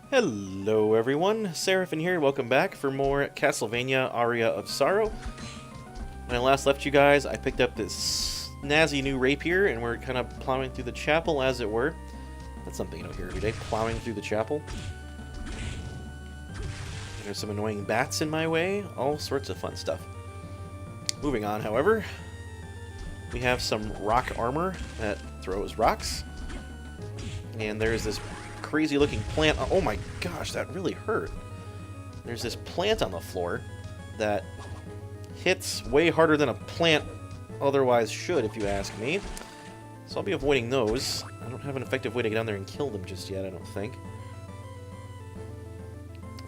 Hello everyone, Seraphin here, welcome back for more Castlevania Aria of Sorrow. When I last left you guys, I picked up this snazzy new rapier, and we're kind of plowing through the chapel, as it were. That's something you don't hear every day, plowing through the chapel. There's some annoying bats in my way, all sorts of fun stuff. Moving on, however, we have some rock armor that throws rocks. And there's this crazy looking plant. Oh my gosh, that really hurt. There's this plant on the floor that hits way harder than a plant otherwise should, if you ask me. So I'll be avoiding those. I don't have an effective way to get down there and kill them just yet, I don't think.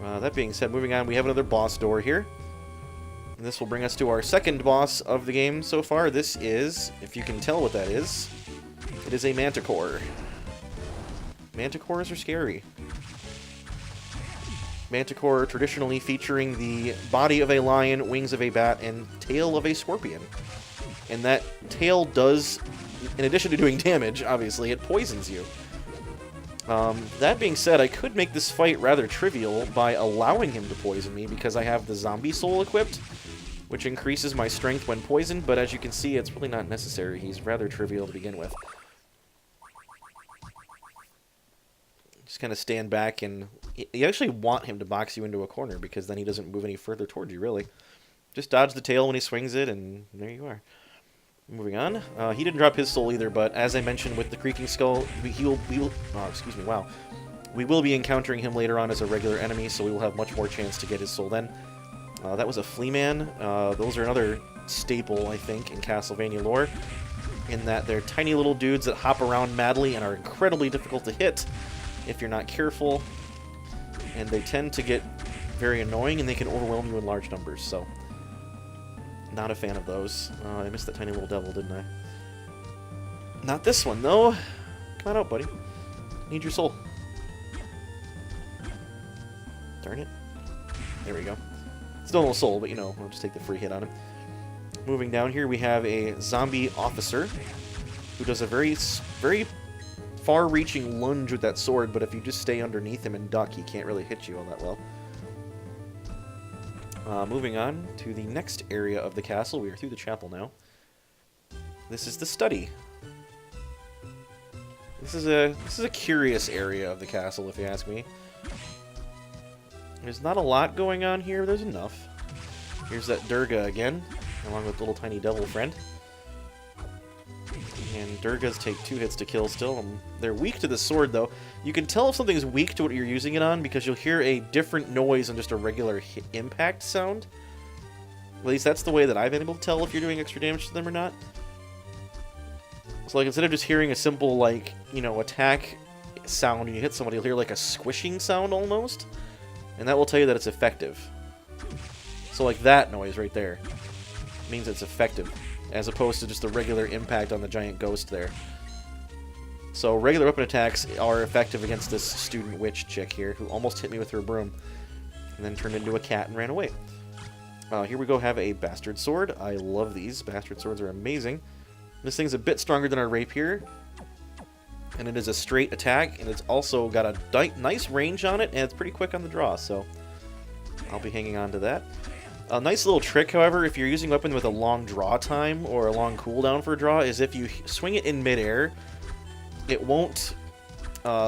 That being said, moving on, we have another boss door here. And this will bring us to our second boss of the game so far. This is, if you can tell what that is, it is a manticore. Manticores are scary. Manticore traditionally featuring the body of a lion, wings of a bat, and tail of a scorpion. And that tail does, in addition to doing damage, obviously, it poisons you. That being said, I could make this fight rather trivial by allowing him to poison me because I have the zombie soul equipped, which increases my strength when poisoned, but as you can see, it's really not necessary. He's rather trivial to begin with. Just kind of stand back, and you actually want him to box you into a corner because then he doesn't move any further towards you, really. Just dodge the tail when he swings it, and there you are. Moving on. He didn't drop his soul either, but as I mentioned with the creaking skull, we will be encountering him later on as a regular enemy, so we will have much more chance to get his soul then. That was a flea man. Those are another staple, I think, in Castlevania lore, in that they're tiny little dudes that hop around madly and are incredibly difficult to hit if you're not careful, and they tend to get very annoying and they can overwhelm you in large numbers, so not a fan of those. I missed that tiny little devil, didn't I? Not this one, though. Come on out, buddy. Need your soul. Darn it. There we go. Still no soul, but you know, I'll just take the free hit on him. Moving down here, we have a zombie officer who does a very far-reaching lunge with that sword, but if you just stay underneath him and duck, he can't really hit you all that well. Moving on to the next area of the castle. We are through the chapel now. This is the study. This is a curious area of the castle, if you ask me. There's not a lot going on here, there's enough. Here's that Durga again, along with little tiny devil friend. And Durgas take 2 hits to kill still. They're weak to the sword, though. You can tell if something's weak to what you're using it on because you'll hear a different noise than just a regular impact sound. At least that's the way that I've been able to tell if you're doing extra damage to them or not. So, like, instead of just hearing a simple, like, you know, attack sound when you hit somebody, you'll hear, like, a squishing sound almost. And that will tell you that it's effective. So, like, that noise right there means it's effective, as opposed to just a regular impact on the giant ghost there. So regular weapon attacks are effective against this student witch chick here, who almost hit me with her broom, and then turned into a cat and ran away. Here we go, have a bastard sword. I love these. Bastard swords are amazing. This thing's a bit stronger than our rapier, and it is a straight attack, and it's also got a nice range on it, and it's pretty quick on the draw, so I'll be hanging on to that. A nice little trick, however, if you're using a weapon with a long draw time or a long cooldown for a draw, is if you swing it in midair, it won't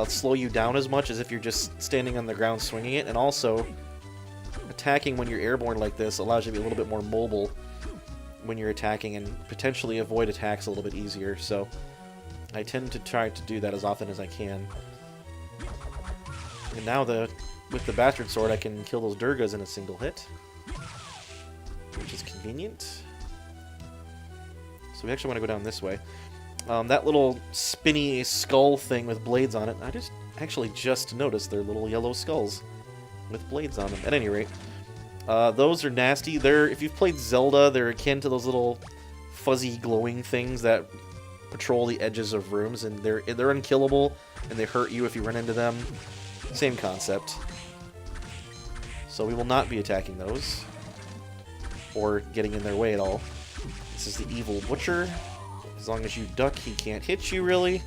slow you down as much as if you're just standing on the ground swinging it. And also, attacking when you're airborne like this allows you to be a little bit more mobile when you're attacking and potentially avoid attacks a little bit easier. So I tend to try to do that as often as I can. And now with the bastard sword, I can kill those Durgas in a single hit, which is convenient. So we actually want to go down this way. That little spinny skull thing with blades on it, I actually just noticed they're little yellow skulls with blades on them. At any rate, those are nasty. If you've played Zelda, they're akin to those little fuzzy glowing things that patrol the edges of rooms, and they're unkillable, and they hurt you if you run into them. Same concept. So we will not be attacking those, or getting in their way at all. This is the evil butcher. As long as you duck, he can't hit you, really.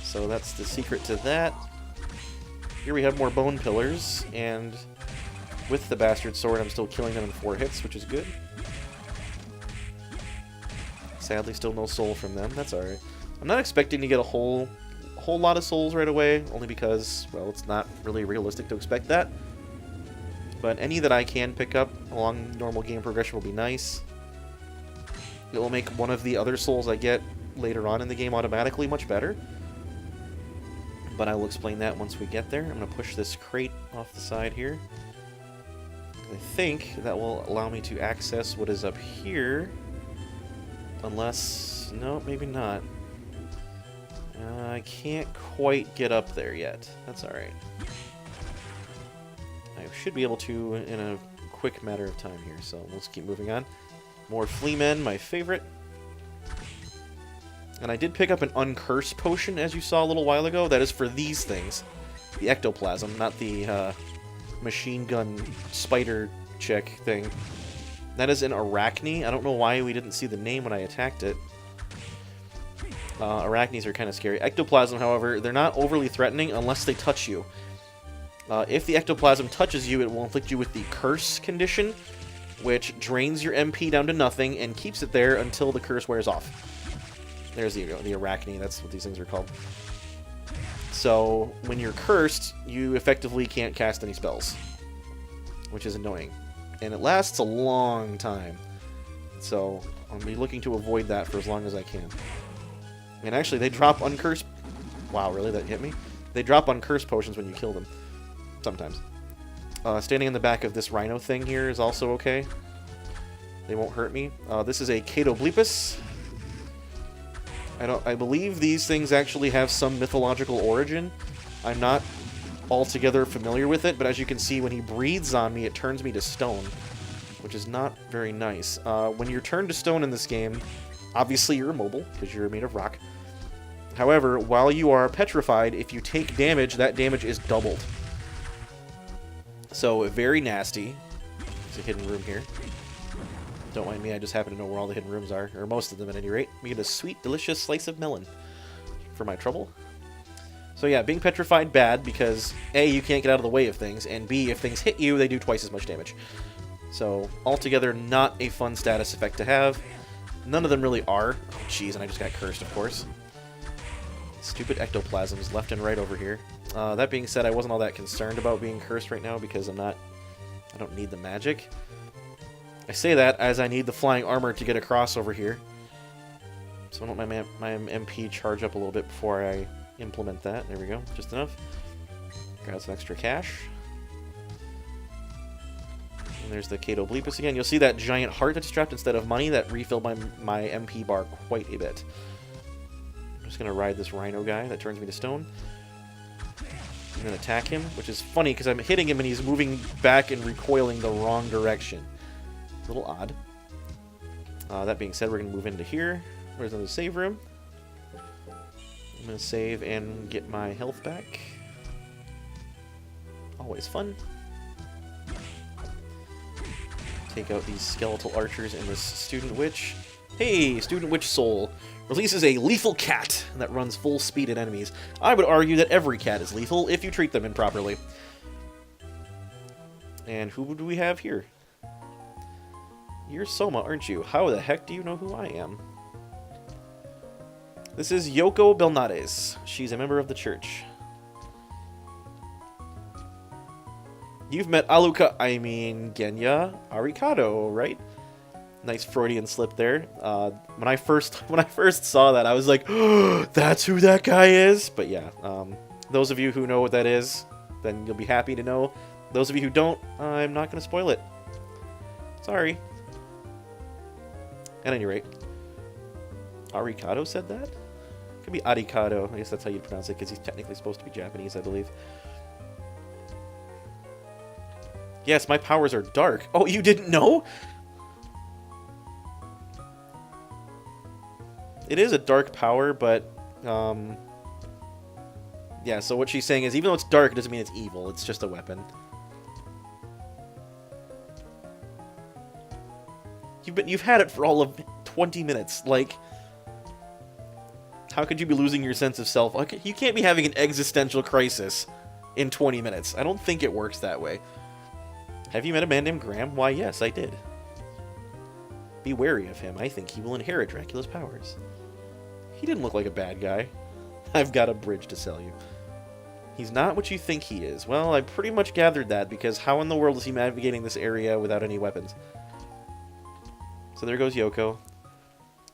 So that's the secret to that. Here we have more bone pillars, and with the bastard sword, I'm still killing them in 4 hits, which is good. Sadly, still no soul from them. That's alright. I'm not expecting to get a whole lot of souls right away, only because, well, it's not really realistic to expect that. But any that I can pick up along normal game progression will be nice. It will make one of the other souls I get later on in the game automatically much better. But I will explain that once we get there. I'm going to push this crate off the side here. I think that will allow me to access what is up here. Unless... no, maybe not. I can't quite get up there yet. That's alright. I should be able to in a quick matter of time here, so let's keep moving on. More flea men, my favorite. And I did pick up an uncurse potion, as you saw a little while ago. That is for these things. The ectoplasm, not the machine gun spider chick thing. That is an arachne. I don't know why we didn't see the name when I attacked it. Arachnes are kind of scary. Ectoplasm, however, they're not overly threatening unless they touch you. If the ectoplasm touches you, it will inflict you with the curse condition, which drains your MP down to nothing and keeps it there until the curse wears off. There's the arachne, that's what these things are called. So, when you're cursed, you effectively can't cast any spells, which is annoying. And it lasts a long time. So, I'll be looking to avoid that for as long as I can. And actually, they drop uncursed... Wow, really? That hit me? They drop uncursed potions when you kill them. Sometimes. Standing in the back of this rhino thing here is also okay. They won't hurt me. This is a Catoblepus. I believe these things actually have some mythological origin. I'm not altogether familiar with it, but as you can see, when he breathes on me, it turns me to stone, which is not very nice. When you're turned to stone in this game, obviously you're immobile, because you're made of rock. However, while you are petrified, if you take damage, that damage is doubled. So, very nasty. There's a hidden room here. Don't mind me, I just happen to know where all the hidden rooms are, or most of them at any rate. We get a sweet, delicious slice of melon for my trouble. So yeah, being petrified, bad, because A, you can't get out of the way of things, and B, if things hit you, they do twice as much damage. So, altogether, not a fun status effect to have. None of them really are. Oh, jeez, and I just got cursed, of course. Stupid ectoplasms left and right over here. That being said, I wasn't all that concerned about being cursed right now, because I don't need the magic. I say that as I need the flying armor to get across over here. So I want my MP charge up a little bit before I implement that. There we go, just enough. Grab some extra cash. And there's the Catoblepus again. You'll see that giant heart that's trapped instead of money. That refilled my MP bar quite a bit. I'm just going to ride this rhino guy that turns me to stone. And then attack him, which is funny because I'm hitting him and he's moving back and recoiling the wrong direction. A little odd. That being said, we're going to move into here. Where's another save room? I'm going to save and get my health back. Always fun. Take out these skeletal archers and this student witch. Hey, student witch soul. Releases a lethal cat that runs full speed at enemies. I would argue that every cat is lethal if you treat them improperly. And who do we have here? You're Soma, aren't you? How the heck do you know who I am? This is Yoko Belnades. She's a member of the church. You've met Genya Arikado, right? Nice Freudian slip there. When I first saw that, I was like, oh, that's who that guy is? But yeah, those of you who know what that is, then you'll be happy to know. Those of you who don't, I'm not going to spoil it. Sorry. At any rate, Arikado said that? Could be Arikado. I guess that's how you'd pronounce it, because he's technically supposed to be Japanese, I believe. Yes, my powers are dark. Oh, you didn't know? It is a dark power, but, yeah, so what she's saying is, even though it's dark, it doesn't mean it's evil. It's just a weapon. You've had it for all of 20 minutes. Like, how could you be losing your sense of self? You can't be having an existential crisis. in 20 minutes. I don't think it works that way. Have you met a man named Graham? Why, yes, I did. Be wary of him. I think he will inherit Dracula's powers. He didn't look like a bad guy. I've got a bridge to sell you. He's not what you think he is. Well, I pretty much gathered that, because how in the world is he navigating this area without any weapons? So there goes Yoko.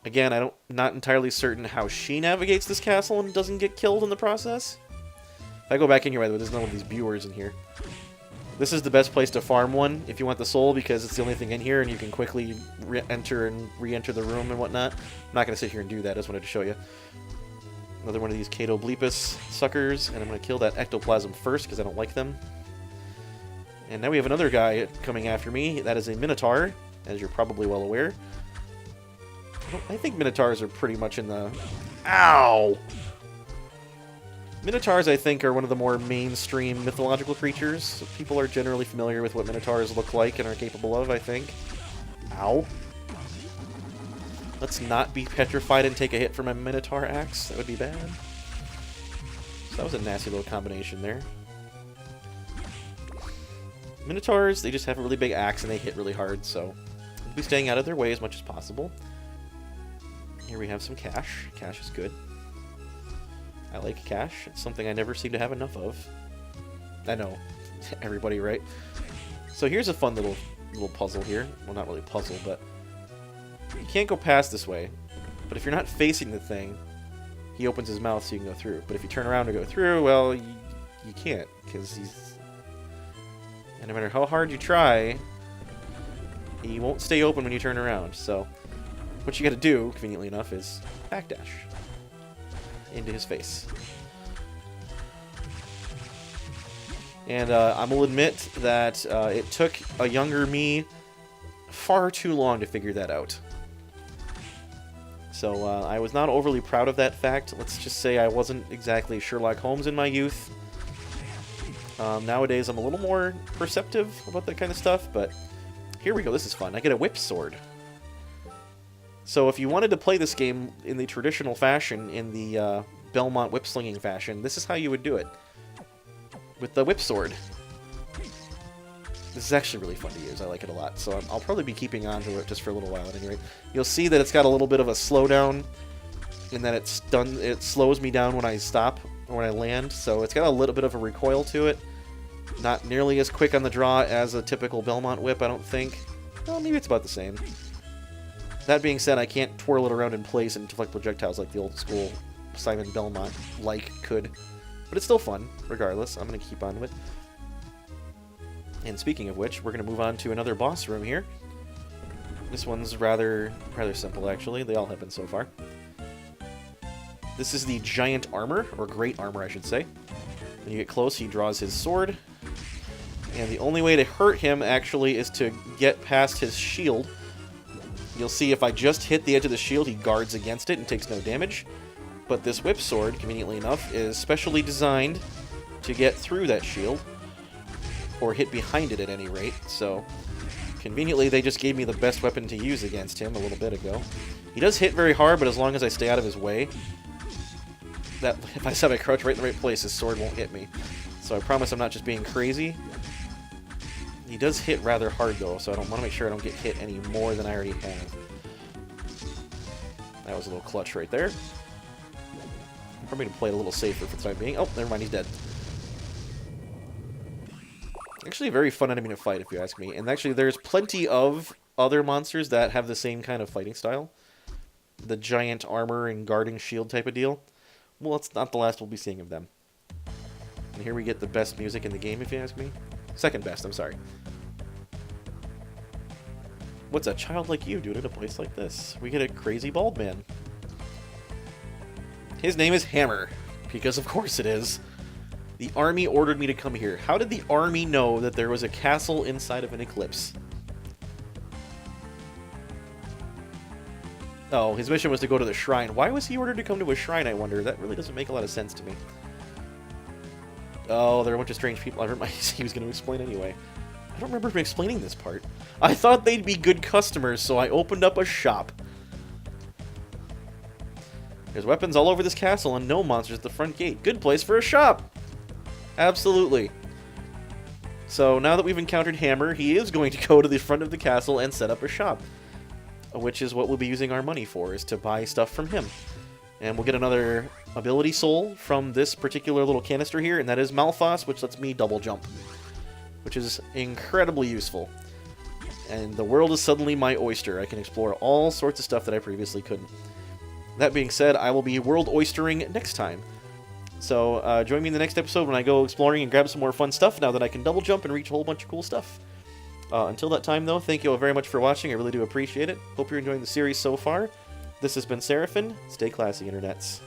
Again, I'm not entirely certain how she navigates this castle and doesn't get killed in the process. If I go back in here, by the way, there's none of these viewers in here. This is the best place to farm one if you want the soul, because it's the only thing in here and you can quickly enter and re-enter the room and whatnot. I'm not going to sit here and do that. I just wanted to show you. Another one of these Cato Bleepus suckers, and I'm going to kill that ectoplasm first because I don't like them. And now we have another guy coming after me. That is a Minotaur, as you're probably well aware. I think Minotaurs are pretty much in the... Ow! Minotaurs, I think, are one of the more mainstream mythological creatures. So people are generally familiar with what Minotaurs look like and are capable of, I think. Ow. Let's not be petrified and take a hit from my Minotaur axe. That would be bad. So that was a nasty little combination there. Minotaurs, they just have a really big axe and they hit really hard, so we'll be staying out of their way as much as possible. Here we have some cash. Cash is good. I like cash. It's something I never seem to have enough of. I know. Everybody, right? So here's a fun little puzzle here. Well, not really a puzzle, but... You can't go past this way. But if you're not facing the thing, he opens his mouth so you can go through. But if you turn around to go through, well, you can't. Because he's... And no matter how hard you try, he won't stay open when you turn around. So... What you gotta do, conveniently enough, is backdash into his face. And I will admit that it took a younger me far too long to figure that out. So I was not overly proud of that fact. Let's just say I wasn't exactly Sherlock Holmes in my youth. Nowadays I'm a little more perceptive about that kind of stuff, but here we go, this is fun. I get a whip sword. So if you wanted to play this game in the traditional fashion, in the Belmont whip-slinging fashion, this is how you would do it. With the whip sword. This is actually really fun to use. I like it a lot. So I'll probably be keeping on to it just for a little while at any rate. You'll see that it's got a little bit of a slowdown, in that it slows me down when I stop, or when I land. So it's got a little bit of a recoil to it. Not nearly as quick on the draw as a typical Belmont whip, I don't think. Well, maybe it's about the same. That being said, I can't twirl it around in place and deflect projectiles like the old school Simon Belmont could. But it's still fun, regardless. I'm going to keep on with it. And speaking of which, we're going to move on to another boss room here. This one's rather simple, actually. They all have been so far. This is the giant armor, or great armor, I should say. When you get close, he draws his sword. And the only way to hurt him, actually, is to get past his shield. You'll see if I just hit the edge of the shield, he guards against it and takes no damage. But this whip sword, conveniently enough, is specially designed to get through that shield. Or hit behind it at any rate. So, conveniently, they just gave me the best weapon to use against him a little bit ago. He does hit very hard, but as long as I stay out of his way, if I set my crouch right in the right place, his sword won't hit me. So I promise I'm not just being crazy. He does hit rather hard, though, so I want to make sure I don't get hit any more than I already have. That was a little clutch right there. I'm probably going to play it a little safer for the time being. Oh, never mind, he's dead. Actually a very fun enemy to fight, if you ask me. And actually, there's plenty of other monsters that have the same kind of fighting style. The giant armor and guarding shield type of deal. Well, it's not the last we'll be seeing of them. And here we get the best music in the game, if you ask me. Second best, I'm sorry. What's a child like you doing at a place like this? We get a crazy bald man. His name is Hammer, because of course it is. The army ordered me to come here. How did the army know that there was a castle inside of an eclipse? Oh, his mission was to go to the shrine. Why was he ordered to come to a shrine, I wonder? That really doesn't make a lot of sense to me. Oh, there are a bunch of strange people. He was going to explain anyway. I don't remember him explaining this part. I thought they'd be good customers, so I opened up a shop. There's weapons all over this castle and no monsters at the front gate. Good place for a shop! Absolutely. So now that we've encountered Hammer, he is going to go to the front of the castle and set up a shop, which is what we'll be using our money for, is to buy stuff from him. And we'll get another ability soul from this particular little canister here, and that is Malphas, which lets me double jump, which is incredibly useful. And the world is suddenly my oyster. I can explore all sorts of stuff that I previously couldn't. That being said, I will be world oystering next time. So join me in the next episode when I go exploring and grab some more fun stuff now that I can double jump and reach a whole bunch of cool stuff. Until that time, though, thank you all very much for watching. I really do appreciate it. Hope you're enjoying the series so far. This has been Seraphin. Stay classy, internets.